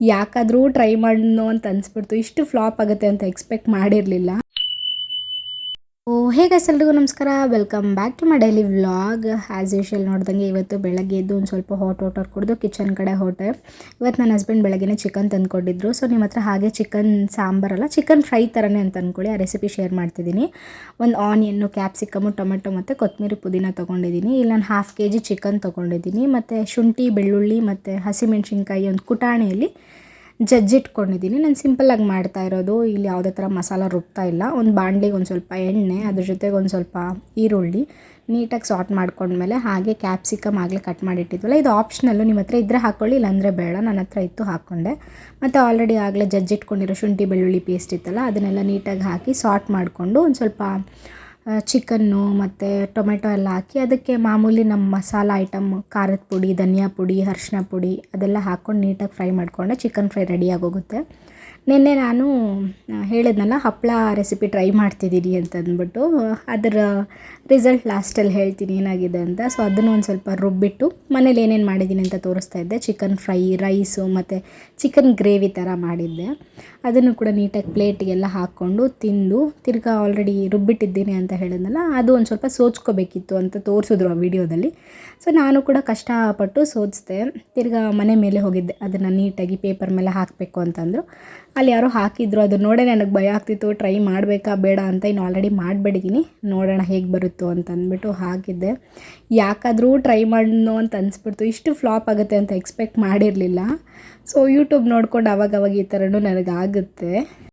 ಯಾಕಾದರೂ try ಮಾಡೋಣ ಅಂತ ಅನಿಸ್ಬಿಡ್ತು. ಇಷ್ಟು ಫ್ಲಾಪ್ ಆಗುತ್ತೆ ಅಂತ ಎಕ್ಸ್ಪೆಕ್ಟ್ ಮಾಡಿರಲಿಲ್ಲ. ಹೇ ಗೈಸ್, ಎಲ್ರಿಗೂ ನಮಸ್ಕಾರ. Welcome back to my daily vlog. As usual ನೋಡ್ದಂಗೆ ಇವತ್ತು ಬೆಳಗ್ಗೆ ಎದ್ದು ಒಂದು ಸ್ವಲ್ಪ ಹಾಟ್ ವಾಟರ್ ಕುಡಿದು ಕಿಚನ್ ಕಡೆ ಹೊರಟೆ. ಇವತ್ತು ನನ್ನ ಹಸ್ಬೆಂಡ್ ಬೆಳಗ್ಗೆನೇ ಚಿಕನ್ ತಂದುಕೊಟ್ಟಿದ್ರು. ಸೊ ನಿಮ್ಮ ಹತ್ರ ಹಾಗೆ ಚಿಕನ್ ಸಾಂಬಾರಲ್ಲ, ಚಿಕನ್ ಫ್ರೈ ಥರನೇ ಅಂತ ಅಂದ್ಕೊಳ್ಳಿ. ಆ ರೆಸಿಪಿ ಶೇರ್ ಮಾಡ್ತಿದ್ದೀನಿ. ಒಂದು ಆನಿಯನ್ನು, ಕ್ಯಾಪ್ಸಿಕಮು, ಟೊಮೆಟೊ ಮತ್ತು ಕೊತ್ತಂಬರಿ, ಪುದೀನ ತೊಗೊಂಡಿದ್ದೀನಿ. ಇಲ್ಲಿ ನಾನು 1/2 kg ಚಿಕನ್ ತೊಗೊಂಡಿದ್ದೀನಿ. ಮತ್ತು ಶುಂಠಿ, ಬೆಳ್ಳುಳ್ಳಿ ಮತ್ತು ಹಸಿಮೆಣ್ಸಿನ್ಕಾಯಿ ಒಂದು ಕುಟಾಣಿಯಲ್ಲಿ ಜಜ್ಜಿಟ್ಕೊಂಡಿದ್ದೀನಿ. ನಾನು ಸಿಂಪಲ್ಲಾಗಿ ಮಾಡ್ತಾ ಇರೋದು. ಇಲ್ಲಿ ಯಾವುದೇ ಥರ ಮಸಾಲ ರುಬ್ತಾ ಇಲ್ಲ. ಒಂದು ಬಾಣಲಿಗೆ ಒಂದು ಸ್ವಲ್ಪ ಎಣ್ಣೆ, ಅದ್ರ ಜೊತೆಗೆ ಒಂದು ಸ್ವಲ್ಪ ಈರುಳ್ಳಿ ನೀಟಾಗಿ ಸಾಟ್ ಮಾಡ್ಕೊಂಡ್ಮೇಲೆ ಹಾಗೆ ಕ್ಯಾಪ್ಸಿಕಮ್ ಆಗಲೇ ಕಟ್ ಮಾಡಿಟ್ಟಿದ್ವಲ್ಲ, ಇದು ಆಪ್ಷನಲ್ಲು. ನಿಮ್ಮ ಹತ್ರ ಇದ್ದರೆ ಹಾಕ್ಕೊಳ್ಳಿ, ಇಲ್ಲಾಂದರೆ ಬೇಡ. ನನ್ನ ಹತ್ರ ಇತ್ತು, ಹಾಕ್ಕೊಂಡೆ. ಮತ್ತು ಆಲ್ರೆಡಿ ಆಗಲೇ ಜಜ್ಜಿಟ್ಕೊಂಡಿರೋ ಶುಂಠಿ ಬೆಳ್ಳುಳ್ಳಿ ಪೇಸ್ಟ್ ಇತ್ತಲ್ಲ, ಅದನ್ನೆಲ್ಲ ನೀಟಾಗಿ ಹಾಕಿ ಸಾಟ್ ಮಾಡಿಕೊಂಡು ಒಂದು ಸ್ವಲ್ಪ ಚಿಕನ್ನು ಮತ್ತು ಟೊಮೆಟೊ ಎಲ್ಲ ಹಾಕಿ ಅದಕ್ಕೆ ಮಾಮೂಲಿ ನಮ್ಮ ಮಸಾಲ ಐಟಮ್, ಖಾರದ ಪುಡಿ, ಧನಿಯಾ ಪುಡಿ, ಅರಿಶಿನ ಪುಡಿ ಅದೆಲ್ಲ ಹಾಕ್ಕೊಂಡು ನೀಟಾಗಿ ಫ್ರೈ ಮಾಡಿಕೊಂಡೆ. ಚಿಕನ್ ಫ್ರೈ ರೆಡಿಯಾಗೋಗುತ್ತೆ. ನಿನ್ನೆ ನಾನು ಹೇಳಿದ್ನಲ್ಲ ಹಪ್ಪಳ ರೆಸಿಪಿ ಟ್ರೈ ಮಾಡ್ತಿದ್ದೀನಿ ಅಂತಂದ್ಬಿಟ್ಟು, ಅದರ ರಿಸಲ್ಟ್ ಲಾಸ್ಟಲ್ಲಿ ಹೇಳ್ತೀನಿ ಏನಾಗಿದೆ ಅಂತ. ಸೊ ಅದನ್ನು ಒಂದು ಸ್ವಲ್ಪ ರುಬ್ಬಿಟ್ಟು ಮನೇಲಿ ಏನೇನು ಮಾಡಿದ್ದೀನಿ ಅಂತ ತೋರಿಸ್ತಾ ಇದ್ದೆ. ಚಿಕನ್ ಫ್ರೈ, ರೈಸು ಮತ್ತು ಚಿಕನ್ ಗ್ರೇವಿ ಥರ ಮಾಡಿದ್ದೆ. ಅದನ್ನು ಕೂಡ ನೀಟಾಗಿ ಪ್ಲೇಟಿಗೆಲ್ಲ ಹಾಕ್ಕೊಂಡು ತಿಂದು, ತಿರ್ಗಾ ಆಲ್ರೆಡಿ ರುಬ್ಬಿಟ್ಟಿದ್ದೀನಿ ಅಂತ ಹೇಳಿದ್ನಲ್ಲ, ಅದು ಒಂದು ಸ್ವಲ್ಪ ಸೋಚ್ಕೋಬೇಕಿತ್ತು ಅಂತ ತೋರಿಸಿದ್ರು ಆ ವಿಡಿಯೋದಲ್ಲಿ. ಸೊ ನಾನು ಕೂಡ ಕಷ್ಟಪಟ್ಟು ಸೋಚಿಸ್ದೆ. ತಿರ್ಗಾ ಮನೆ ಮೇಲೆ ಹೋಗಿದ್ದೆ, ಅದನ್ನು ನೀಟಾಗಿ ಪೇಪರ್ ಮೇಲೆ ಹಾಕಬೇಕು ಅಂತಂದರು. ಅಲ್ಲಿ ಯಾರೋ ಹಾಕಿದ್ರು, ಅದು ನೋಡೇ ನನಗೆ ಭಯ ಆಗ್ತಿತ್ತು. ಟ್ರೈ ಮಾಡಬೇಕಾ ಬೇಡ ಅಂತ. ಇನ್ನು ಆಲ್ರೆಡಿ ಮಾಡಿಬಿಟ್ಟಿದ್ದೀನಿ, ನೋಡೋಣ ಹೇಗೆ ಬರುತ್ತೋ ಅಂತಂದ್ಬಿಟ್ಟು ಹಾಕಿದ್ದೆ. ಯಾಕಾದರೂ ಟ್ರೈ ಮಾಡೋಣ ಅಂತ ಅನಿಸ್ಬಿಡ್ತು. ಇಷ್ಟು ಫ್ಲಾಪ್ ಆಗುತ್ತೆ ಅಂತ ಎಕ್ಸ್ಪೆಕ್ಟ್ ಮಾಡಿರಲಿಲ್ಲ. ಸೊ ಯೂಟ್ಯೂಬ್ ನೋಡ್ಕೊಂಡು ಅವಾಗವಾಗ ಈ ಥರನೂ ನನಗಾಗುತ್ತೆ.